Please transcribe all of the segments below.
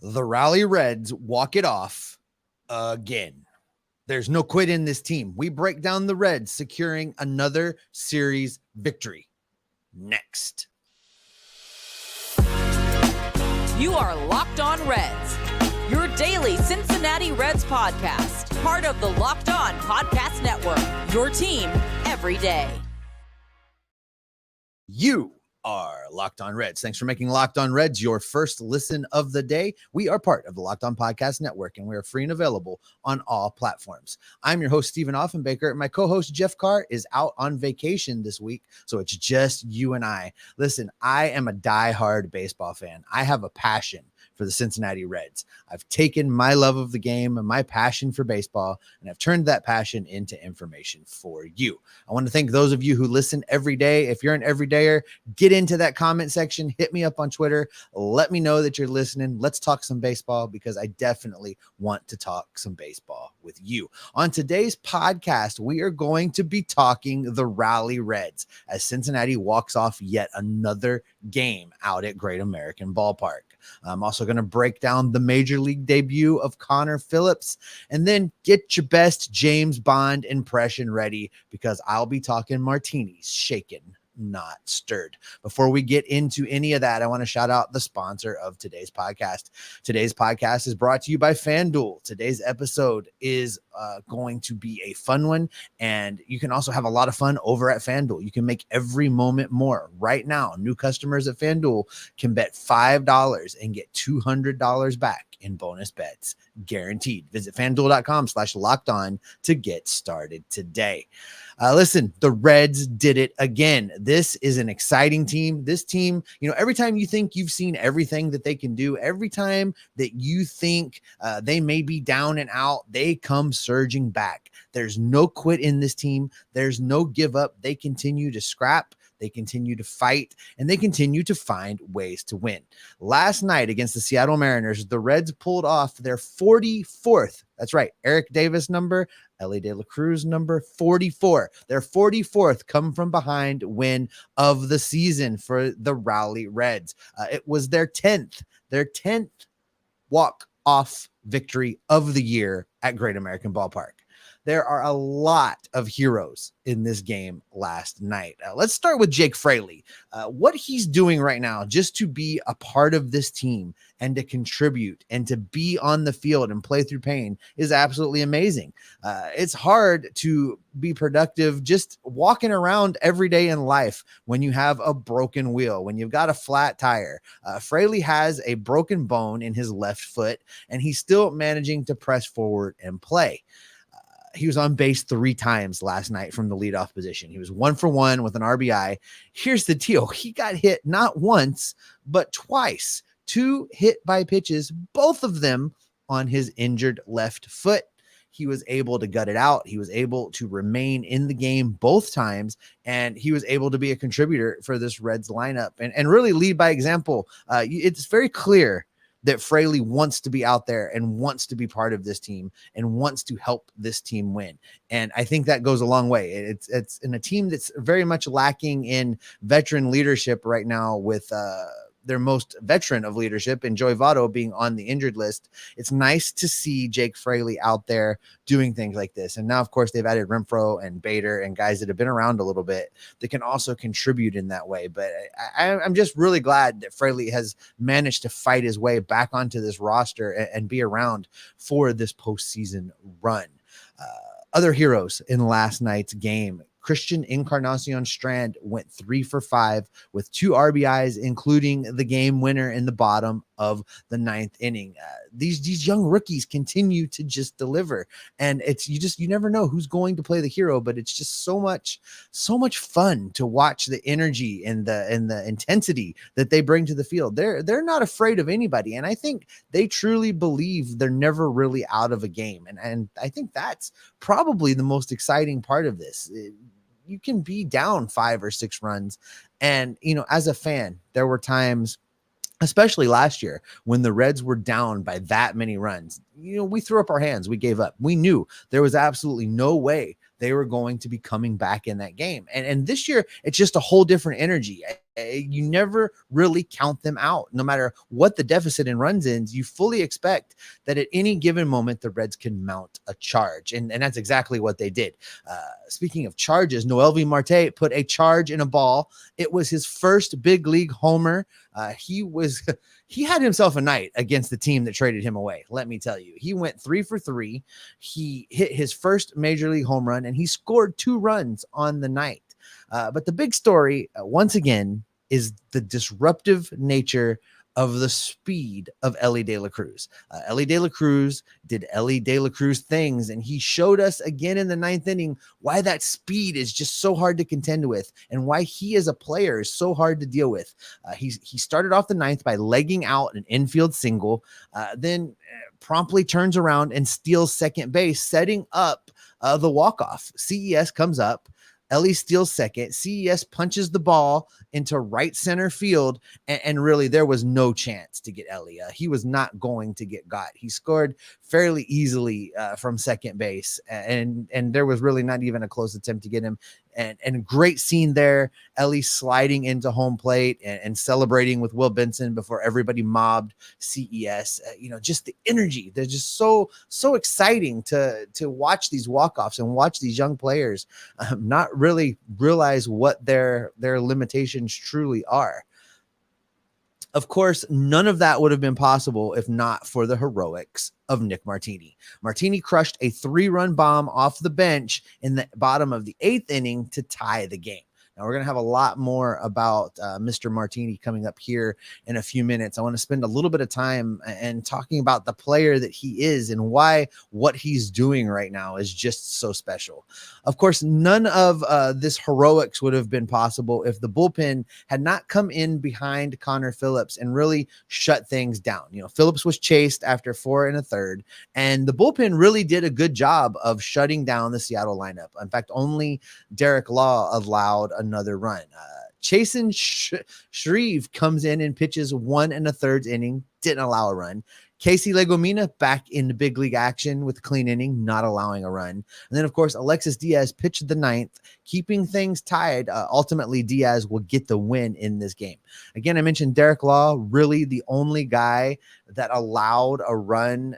The Rally Reds walk it off again. There's no quit in this team. We break down the Reds securing another series victory. Next. You are Locked On Reds, your daily Cincinnati Reds podcast, part of the Locked On Podcast Network, your team every day. You are Locked On Reds. Thanks for making Locked On Reds your first listen of the day. We are part of the Locked On Podcast Network, and we are free and available on all platforms. I'm your host, Stephen Offenbaker, and my co-host, Jeff Carr, is out on vacation this week, so it's just you and I. Listen, I am a diehard baseball fan. I have a passion for the Cincinnati Reds. I've taken my love of the game and my passion for baseball, and I've turned that passion into information for you. I want to thank those of you who listen every day. If you're an everydayer, get into that comment section, hit me up on Twitter, let me know that you're listening. Let's talk some baseball, because I definitely want to talk some baseball with you. On today's podcast, we are going to be talking the Rally Reds as Cincinnati walks off yet another game out at Great American Ballpark. I'm also going to break down the major league debut of Connor Phillips, and then get your best James Bond impression ready, because I'll be talking martinis shaken, not stirred. Before we get into any of that, I want to shout out the sponsor of today's podcast. Today's podcast is brought to you by FanDuel. Today's episode is going to be a fun one, and you can also have a lot of fun over at FanDuel. You can make every moment more. Right now, new customers at FanDuel can bet $5 and get $200 back in bonus bets, guaranteed. Visit FanDuel.com/lockedon to get started today. Listen, the Reds did it again. This is an exciting team. This team, every time you think you've seen everything that they can do, every time that you think they may be down and out, they come surging back. There's no quit in this team. There's no give up. They continue to scrap. They continue to fight, and they continue to find ways to win. Last night against the Seattle Mariners, the Reds pulled off their 44th. That's right. Eric Davis number, Elly de la Cruz number 44. Their 44th come from behind win of the season for the Rally Reds. It was their 10th walk-off victory of the year at Great American Ballpark. There are a lot of heroes in this game last night. Let's start with Jake Fraley. What he's doing right now just to be a part of this team and to contribute and to be on the field and play through pain is absolutely amazing. It's hard to be productive just walking around every day in life when you have a broken wheel, when you've got a flat tire. Fraley has a broken bone in his left foot, and he's still managing to press forward and play. He was on base 3 times last night from the leadoff position. He was 1 for 1 with an RBI. Here's the deal. He got hit not once, but twice. 2 hit by pitches, both of them on his injured left foot. He was able to gut it out. He was able to remain in the game both times, and he was able to be a contributor for this Reds lineup and really lead by example. It's very clear that Fraley wants to be out there and wants to be part of this team and wants to help this team win. And I think that goes a long way. It's in a team that's very much lacking in veteran leadership right now, with their most veteran of leadership and Joey Votto being on the injured list. It's nice to see Jake Fraley out there doing things like this. And now, of course, they've added Renfroe and Bader and guys that have been around a little bit that can also contribute in that way. But I'm just really glad that Fraley has managed to fight his way back onto this roster and be around for this postseason run. Other heroes in last night's game: Christian Encarnacion Strand went 3 for 5 with 2 RBIs, including the game winner in the bottom of the 9th inning. These young rookies continue to just deliver, and you never know who's going to play the hero, but it's just so much fun to watch the energy and the intensity that they bring to the field. They're not afraid of anybody, and I think they truly believe they're never really out of a game, and I think that's probably the most exciting part of this. You can be down 5 or 6 runs. And, as a fan, there were times, especially last year, when the Reds were down by that many runs. We threw up our hands. We gave up. We knew there was absolutely no way they were going to be coming back in that game. And this year, it's just a whole different energy. You never really count them out. No matter what the deficit in runs ends, you fully expect that at any given moment, the Reds can mount a charge. And that's exactly what they did. Speaking of charges, Elly and Martini put a charge in a ball. It was his first big league homer. He had himself a night against the team that traded him away. Let me tell you, he went 3 for 3. He hit his first major league home run and he scored 2 runs on the night. But the big story, once again, is the disruptive nature of the speed of Elly De La Cruz. Elly De La Cruz did Elly De La Cruz things, and he showed us again in the 9th inning why that speed is just so hard to contend with and why he as a player is so hard to deal with. He started off the 9th by legging out an infield single, then promptly turns around and steals second base, setting up the walk-off. CES comes up. Elly steals second. CES punches the ball into right center field, and really there was no chance to get Elly. He was not going to get got. He scored fairly easily from second base, and there was really not even a close attempt to get him. And great scene there. Elly sliding into home plate and celebrating with Will Benson before everybody mobbed CES. Just the energy. They're just so exciting to watch these walk-offs and watch these young players not really realize what their limitations truly are. Of course, none of that would have been possible if not for the heroics of Nick Martini. Martini crushed a 3-run bomb off the bench in the bottom of the 8th inning to tie the game. Now, we're going to have a lot more about Mr. Martini coming up here in a few minutes. I want to spend a little bit of time and talking about the player that he is and why what he's doing right now is just so special. Of course, none of this heroics would have been possible if the bullpen had not come in behind Connor Phillips and really shut things down. Phillips was chased after 4 1/3, and the bullpen really did a good job of shutting down the Seattle lineup. In fact, only Derek Law allowed another run. Chasen Shreve comes in and pitches 1 1/3 inning, didn't allow a run. Casey Legomina back in the big league action with a clean inning, not allowing a run. And then, of course, Alexis Diaz pitched the 9th, keeping things tied. Ultimately, Diaz will get the win in this game. Again, I mentioned Derek Law, really the only guy that allowed a run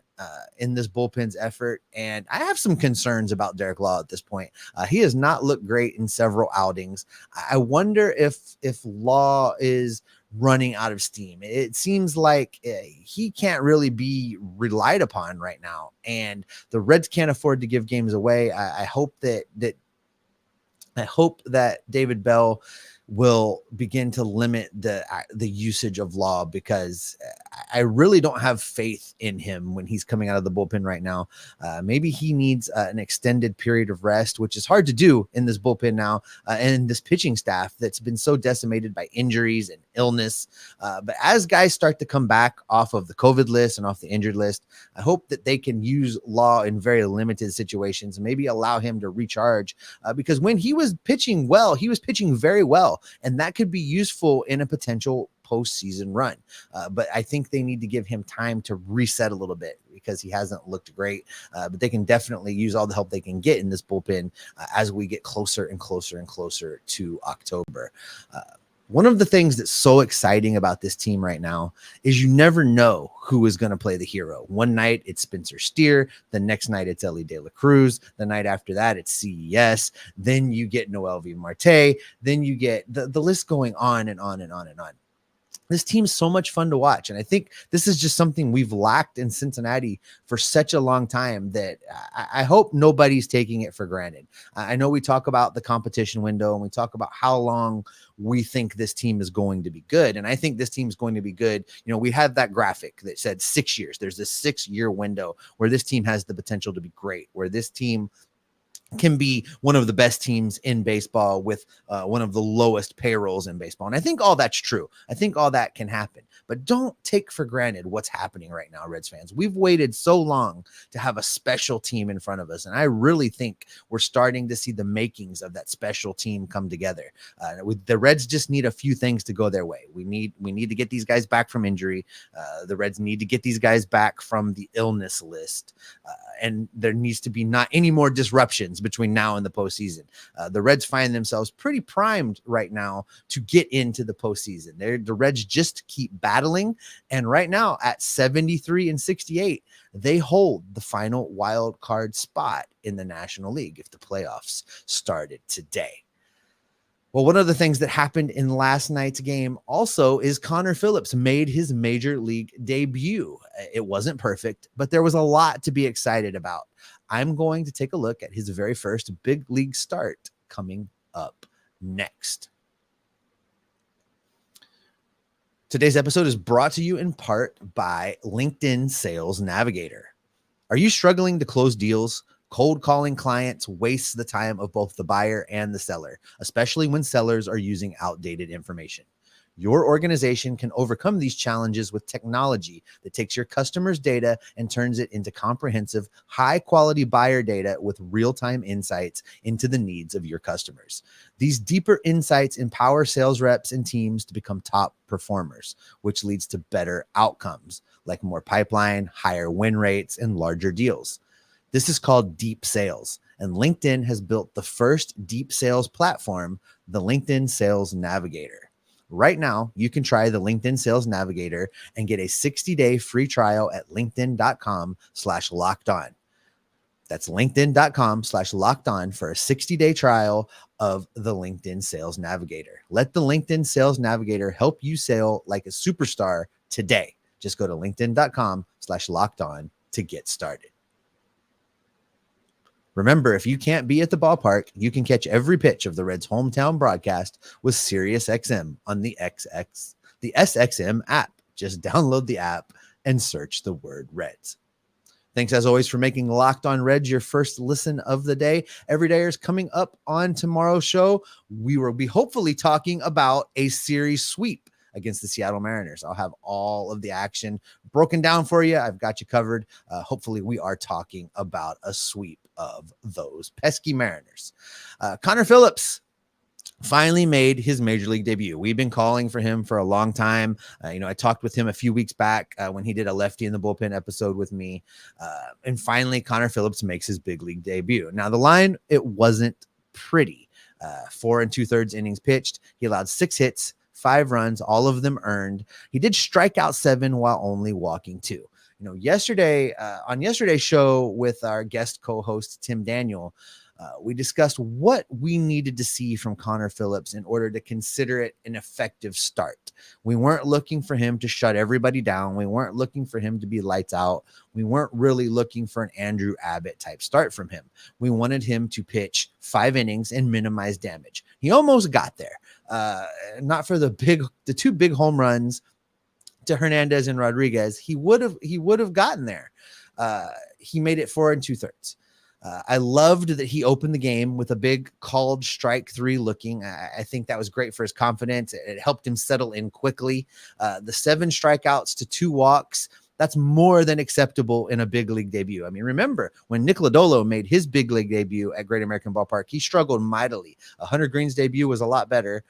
in this bullpen's effort. And I have some concerns about Derek Law at this point. He has not looked great in several outings. I wonder if Law is running out of steam. It seems like he can't really be relied upon right now, and the Reds can't afford to give games away. I hope that David Bell will begin to limit the usage of Law, because I really don't have faith in him when he's coming out of the bullpen right now. Maybe he needs an extended period of rest, which is hard to do in this bullpen now, and this pitching staff that's been so decimated by injuries and illness. But as guys start to come back off of the COVID list and off the injured list, I hope that they can use Law in very limited situations and maybe allow him to recharge, because when he was pitching well, he was pitching very well. And that could be useful in a potential postseason run. But I think they need to give him time to reset a little bit, because he hasn't looked great. But they can definitely use all the help they can get in this bullpen as we get closer and closer and closer to October. One of the things that's so exciting about this team right now is you never know who is going to play the hero. One night it's Spencer Steer. The next night it's Elly De La Cruz. The night after that it's CES. Then you get Elly and Martini. Then you get the list going on and on and on and on. This team's so much fun to watch. And I think this is just something we've lacked in Cincinnati for such a long time that I hope nobody's taking it for granted. I know we talk about the competition window and we talk about how long we think this team is going to be good. And I think this team is going to be good. We had that graphic that said 6 years. There's this 6-year window where this team has the potential to be great, where this team can be one of the best teams in baseball with one of the lowest payrolls in baseball. And I think all that's true. I think all that can happen, but don't take for granted what's happening right now, Reds fans. We've waited so long to have a special team in front of us. And I really think we're starting to see the makings of that special team come together. The Reds just need a few things to go their way. We need to get these guys back from injury. The Reds need to get these guys back from the illness list. And there needs to be not any more disruptions happens between now and the postseason. The Reds find themselves pretty primed right now to get into the postseason. The Reds just keep battling, and right now at 73-68, they hold the final wild card spot in the National League if the playoffs started today. Well, one of the things that happened in last night's game also is Connor Phillips made his major league debut. It wasn't perfect, but there was a lot to be excited about. I'm going to take a look at his very first big league start coming up next. Today's episode is brought to you in part by LinkedIn Sales Navigator. Are you struggling to close deals? Cold calling clients wastes the time of both the buyer and the seller, especially when sellers are using outdated information. Your organization can overcome these challenges with technology that takes your customers' data and turns it into comprehensive, high-quality buyer data with real-time insights into the needs of your customers. These deeper insights empower sales reps and teams to become top performers, which leads to better outcomes, like more pipeline, higher win rates, and larger deals. This is called deep sales, and LinkedIn has built the first deep sales platform, the LinkedIn Sales Navigator. Right now, you can try the LinkedIn Sales Navigator and get a 60-day free trial at linkedin.com/lockedon. That's linkedin.com/lockedon for a 60-day trial of the LinkedIn Sales Navigator. Let the LinkedIn Sales Navigator help you sell like a superstar today. Just go to linkedin.com/lockedon to get started. Remember, if you can't be at the ballpark, you can catch every pitch of the Reds' hometown broadcast with SiriusXM on the SXM app. Just download the app and search the word Reds. Thanks, as always, for making Locked On Reds your first listen of the day. Everydayers, coming up on tomorrow's show, we will be hopefully talking about a series sweep against the Seattle Mariners. I'll have all of the action broken down for you. I've got you covered. Hopefully we are talking about a sweep of those pesky Mariners. Connor Phillips finally made his major league debut. We've been calling for him for a long time. I talked with him a few weeks back when he did a lefty in the bullpen episode with me. And finally, Connor Phillips makes his big league debut. Now, the line, it wasn't pretty. 4 2/3 innings pitched. He allowed 6 hits, 5 runs, all of them earned. He did strike out 7 while only walking 2. Yesterday on yesterday's show with our guest co-host Tim Daniel, we discussed what we needed to see from Connor Phillips in order to consider it an effective start. We weren't looking for him to shut everybody down. We weren't looking for him to be lights out. We weren't really looking for an Andrew Abbott type start from him. We wanted him to pitch 5 innings and minimize damage. He almost got there. Not for the 2 big home runs to Hernandez and Rodriguez. He would have gotten there. He made it 4 2/3. I loved that he opened the game with a big called strike 3 looking. I think that was great for his confidence. It helped him settle in quickly. The 7 strikeouts to 2 walks, that's more than acceptable in a big league debut. I mean, remember when Nick Lodolo made his big league debut at Great American Ballpark, he struggled mightily. Hunter Green's debut was a lot better,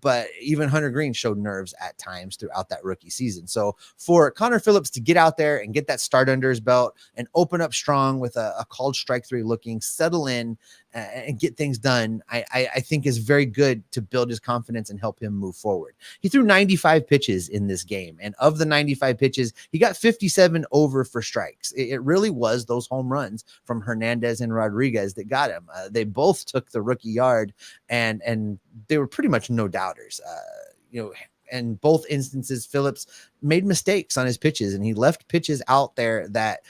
but even Hunter Green showed nerves at times throughout that rookie season. So for Connor Phillips to get out there and get that start under his belt and open up strong with a called strike 3 looking, settle in and get things done, I think is very good to build his confidence and help him move forward. He threw 95 pitches in this game, and of the 95 pitches, he got 57 over for strikes. It really was those home runs from Hernandez and Rodriguez that got him. They both took the rookie yard, and they were pretty much no doubters. In both instances, Phillips made mistakes on his pitches, and he left pitches out there that,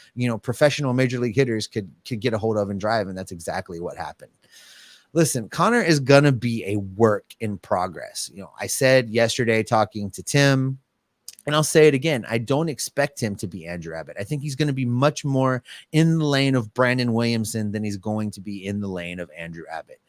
professional major league hitters could get a hold of and drive. And that's exactly what happened. Listen, Connor is going to be a work in progress. I said yesterday talking to Tim, and I'll say it again, I don't expect him to be Andrew Abbott. I think he's going to be much more in the lane of Brandon Williamson than he's going to be in the lane of Andrew Abbott.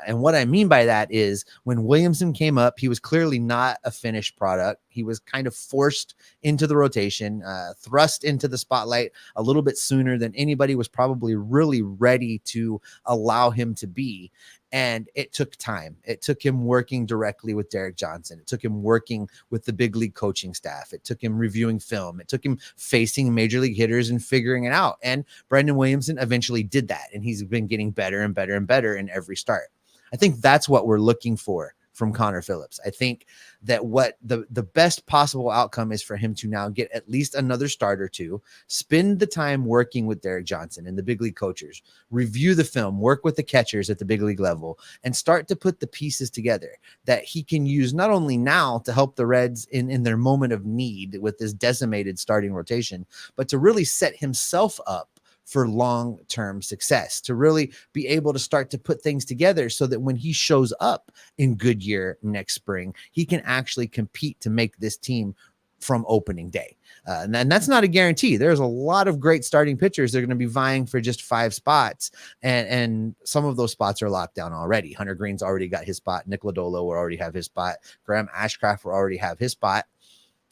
And what I mean by that is when Williamson came up, he was clearly not a finished product. He was kind of forced into the rotation, thrust into the spotlight a little bit sooner than anybody was probably really ready to allow him to be. And it took time. It took him working directly with Derek Johnson. It took him working with the big league coaching staff. It took him reviewing film. It took him facing major league hitters and figuring it out. And Brandon Williamson eventually did that. And he's been getting better and better and better in every start. I think that's what we're looking for from Connor Phillips. I think that what the best possible outcome is for him to now get at least another start or two, spend the time working with Derek Johnson and the big league coaches, review the film, work with the catchers at the big league level, and start to put the pieces together that he can use not only now to help the Reds in their moment of need with this decimated starting rotation, but to really set himself up for long-term success, to really be able to start to put things together so that when he shows up in Goodyear next spring, he can actually compete to make this team from opening day. And that's not a guarantee. There's a lot of great starting pitchers. They're going to be vying for just 5 spots. And some of those spots are locked down already. Hunter Green's already got his spot. Nick Lodolo will already have his spot. Graham Ashcraft will already have his spot.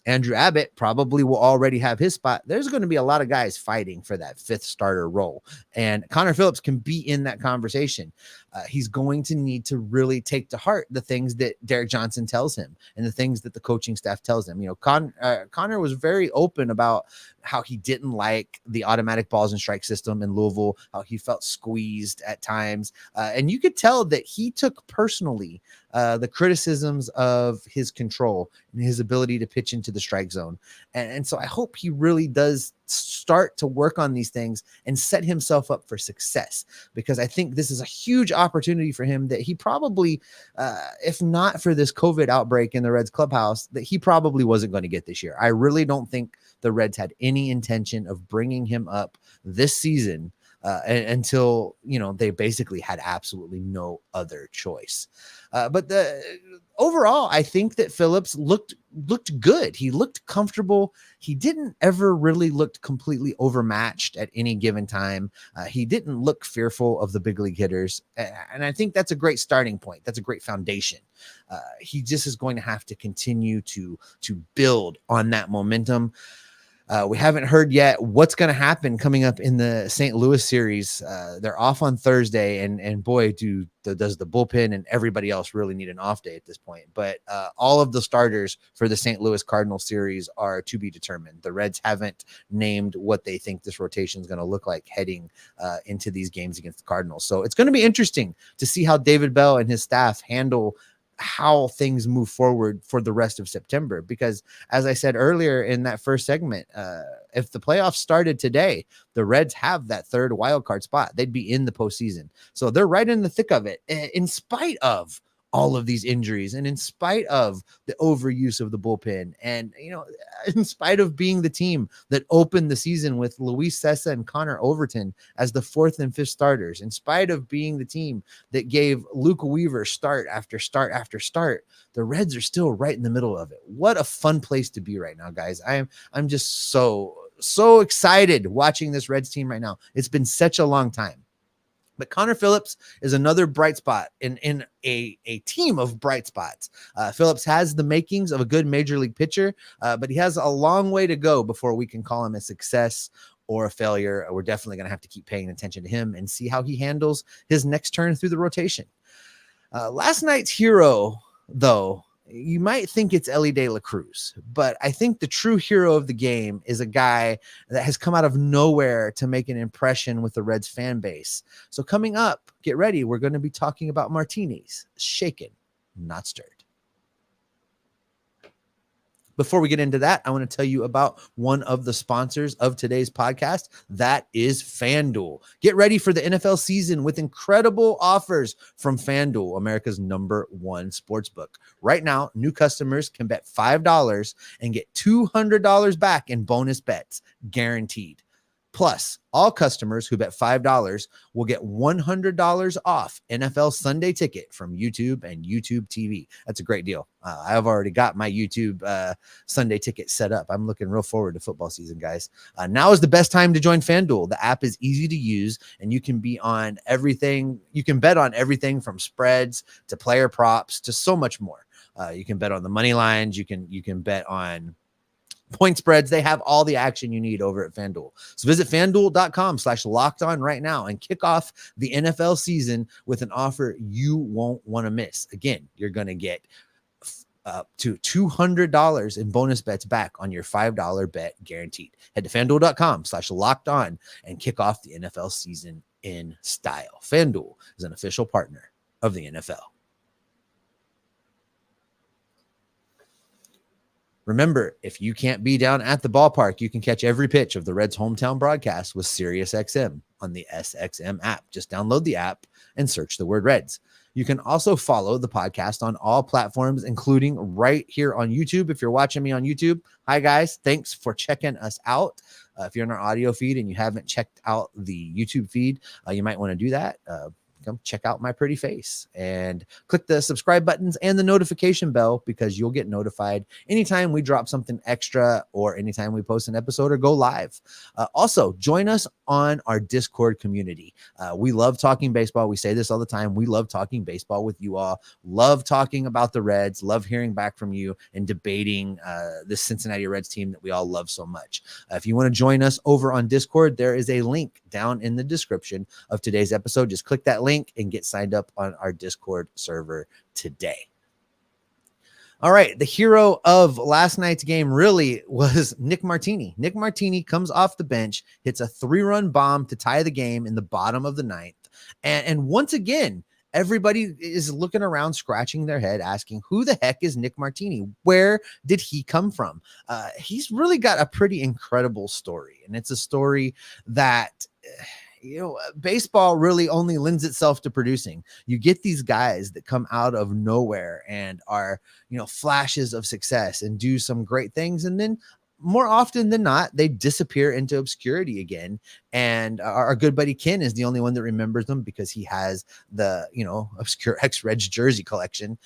Andrew Abbott probably will already have his spot. There's going to be a lot of guys fighting for that 5th starter role. And Connor Phillips can be in that conversation. He's going to need to really take to heart the things that Derek Johnson tells him and the things that the coaching staff tells him. You know, Connor was very open about how he didn't like the automatic balls and strike system in Louisville, how he felt squeezed at times. And you could tell that he took personally the criticisms of his control and his ability to pitch into the strike zone. And so I hope he really does start to work on these things and set himself up for success, because I think this is a huge opportunity for him that he probably, if not for this COVID outbreak in the Reds clubhouse, that he probably wasn't going to get this year. I really don't think the Reds had any intention of bringing him up this season until, you know, they basically had absolutely no other choice. But overall, I think that Phillips looked good. He looked comfortable. He didn't ever really look completely overmatched at any given time. He didn't look fearful of the big league hitters. And I think that's a great starting point. That's a great foundation. He just is going to have to continue to build on that momentum. We haven't heard yet what's going to happen coming up in the St. Louis series. They're off on Thursday, and boy, does the bullpen and everybody else really need an off day at this point. But all of the starters for the St. Louis Cardinals series are to be determined. The Reds haven't named what they think this rotation is going to look like heading into these games against the Cardinals. So it's going to be interesting to see how David Bell and his staff handle how things move forward for the rest of September, because as I said earlier in that first segment, if the playoffs started today, the Reds have that 3rd wild card spot. They'd be in the postseason. So they're right in the thick of it, in spite of all of these injuries and in spite of the overuse of the bullpen. And, you know, in spite of being the team that opened the season with Luis Cessa and Connor Overton as the 4th and 5th starters, in spite of being the team that gave Luke Weaver start after start after start, the Reds are still right in the middle of it. What a fun place to be right now, guys. I'm just so excited watching this Reds team right now. It's been such a long time. But Connor Phillips is another bright spot in a team of bright spots. Phillips has the makings of a good major league pitcher, but he has a long way to go before we can call him a success or a failure. We're definitely going to have to keep paying attention to him and see how he handles his next turn through the rotation. Last night's hero, though, you might think it's Elly de la Cruz, but I think the true hero of the game is a guy that has come out of nowhere to make an impression with the Reds fan base. So coming up, get ready. We're going to be talking about Martini's shaken, not stirred. Before we get into that, I want to tell you about one of the sponsors of today's podcast. That is FanDuel. Get ready for the NFL season with incredible offers from FanDuel, America's #1 sportsbook. Right now, new customers can bet $5 and get $200 back in bonus bets, guaranteed. Plus, all customers who bet $5 will get $100 off NFL Sunday Ticket from YouTube and YouTube TV. That's a great deal. I've already got my YouTube Sunday Ticket set up. I'm looking real forward to football season, guys. Now is the best time to join FanDuel. The app is easy to use, and you can be on everything. You can bet on everything from spreads to player props to so much more. You can bet on the money lines. You can bet on point spreads. They have all the action you need over at FanDuel. So visit FanDuel.com/lockedon right now and kick off the NFL season with an offer you won't want to miss. Again, you're going to get up to $200 in bonus bets back on your $5 bet guaranteed. Head to FanDuel.com/lockedon and kick off the NFL season in style. FanDuel is an official partner of the NFL. Remember, if you can't be down at the ballpark, you can catch every pitch of the Reds' hometown broadcast with SiriusXM on the SXM app. Just download the app and search the word Reds. You can also follow the podcast on all platforms, including right here on YouTube. If you're watching me on YouTube, hi guys, thanks for checking us out. If you're in our audio feed and you haven't checked out the YouTube feed, you might want to do that. Come check out my pretty face and click the subscribe buttons and the notification bell, because you'll get notified anytime we drop something extra or anytime we post an episode or go live. Also, join us on our Discord community. We love talking baseball. We say this all the time. We love talking baseball with you all. Love talking about the Reds. Love hearing back from you and debating this Cincinnati Reds team that we all love so much. If you want to join us over on Discord, there is a link down in the description of today's episode. Just click that link and get signed up on our Discord server today. All right, the hero of last night's game really was Nick Martini. Nick Martini comes off the bench, hits a 3-run bomb to tie the game in the bottom of the ninth. And once again, everybody is looking around, scratching their head, asking, who the heck is Nick Martini? Where did he come from? He's really got a pretty incredible story, and it's a story that baseball really only lends itself to producing. You get these guys that come out of nowhere and are, flashes of success and do some great things. And then more often than not, they disappear into obscurity again. And our good buddy Ken is the only one that remembers them because he has the, obscure X-Reds jersey collection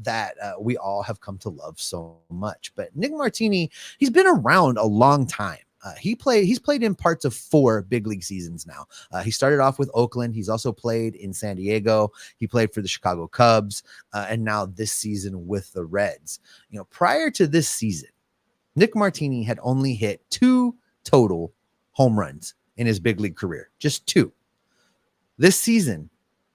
that we all have come to love so much. But Nick Martini, he's been around a long time. He's played in parts of 4 big league seasons now. He started off with Oakland. He's also played in San Diego. He played for the Chicago Cubs, and now this season with the Reds. Prior to this season, Nick Martini had only hit 2 total home runs in his big league career, just 2. This season,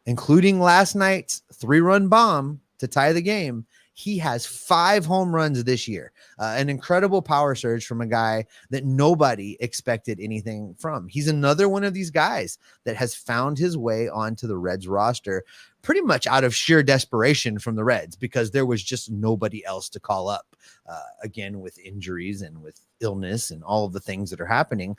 including last night's 3-run bomb to tie the game, he has 5 home runs this year. An incredible power surge from a guy that nobody expected anything from. He's another one of these guys that has found his way onto the Reds roster pretty much out of sheer desperation from the Reds, because there was just nobody else to call up. Again, with injuries and with illness and all of the things that are happening,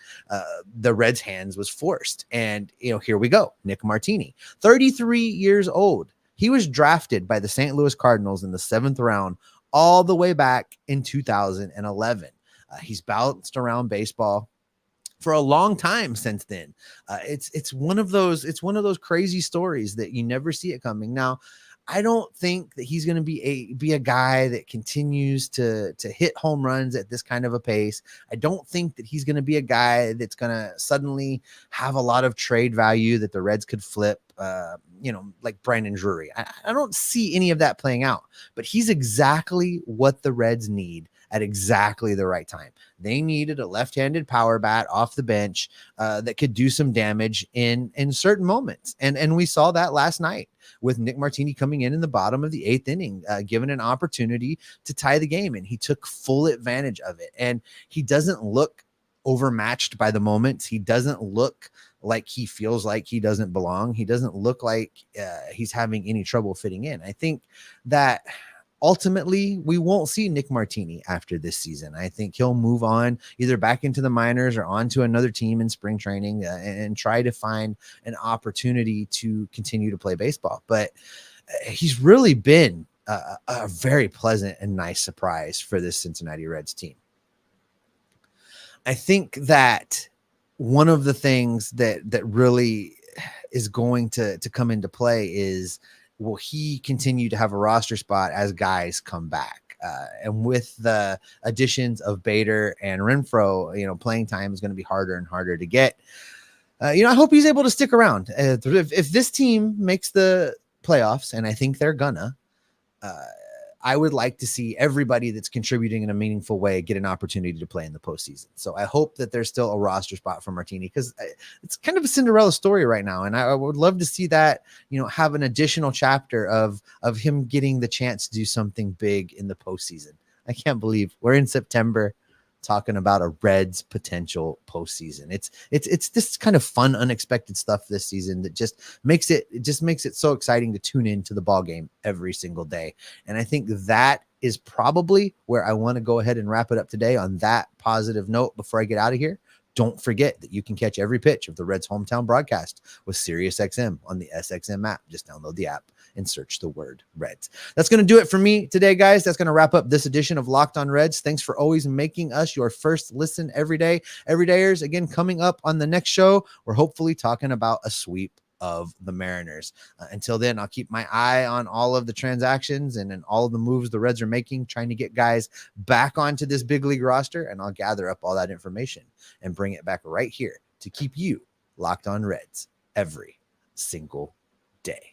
the Reds' hands was forced. And, here we go. Nick Martini, 33 years old. He was drafted by the St. Louis Cardinals in the 7th round all the way back in 2011. He's bounced around baseball for a long time since then. It's one of those crazy stories that you never see it coming. Now, I don't think that he's going to be a guy that continues to hit home runs at this kind of a pace. I don't think that he's going to be a guy that's going to suddenly have a lot of trade value that the Reds could flip, like Brandon Drury. I don't see any of that playing out, but he's exactly what the Reds need at exactly the right time. They needed a left-handed power bat off the bench that could do some damage in certain moments. And we saw that last night with Nick Martini coming in the bottom of the 8th inning, given an opportunity to tie the game. And he took full advantage of it. And he doesn't look overmatched by the moments. He doesn't look like he feels like he doesn't belong. He doesn't look like he's having any trouble fitting in. I think that ultimately we won't see Nick Martini after this season. I think he'll move on either back into the minors or on to another team in spring training and try to find an opportunity to continue to play baseball. But he's really been a very pleasant and nice surprise for this Cincinnati Reds team. I think that one of the things that really is going to come into play is, will he continue to have a roster spot as guys come back? And with the additions of Bader and Renfroe, playing time is going to be harder and harder to get. I hope he's able to stick around. If this team makes the playoffs, and I think they're gonna, I would like to see everybody that's contributing in a meaningful way get an opportunity to play in the postseason. So I hope that there's still a roster spot for Martini, because it's kind of a Cinderella story right now. And I would love to see that, have an additional chapter of him getting the chance to do something big in the postseason. I can't believe we're in September talking about a Reds potential postseason. It's this kind of fun, unexpected stuff this season that just makes it so exciting to tune into the ball game every single day. And I think that is probably where I want to go ahead and wrap it up today on that positive note. Before I get out of here, don't forget that you can catch every pitch of the Reds hometown broadcast with SiriusXM on the SXM app. Just download the app and search the word Reds. That's going to do it for me today, guys. That's going to wrap up this edition of Locked On Reds. Thanks for always making us your first listen every day. Everydayers, again, coming up on the next show, we're hopefully talking about a sweep of the Mariners. Until then, I'll keep my eye on all of the transactions and all of the moves the Reds are making, trying to get guys back onto this big league roster, and I'll gather up all that information and bring it back right here to keep you locked on Reds every single day.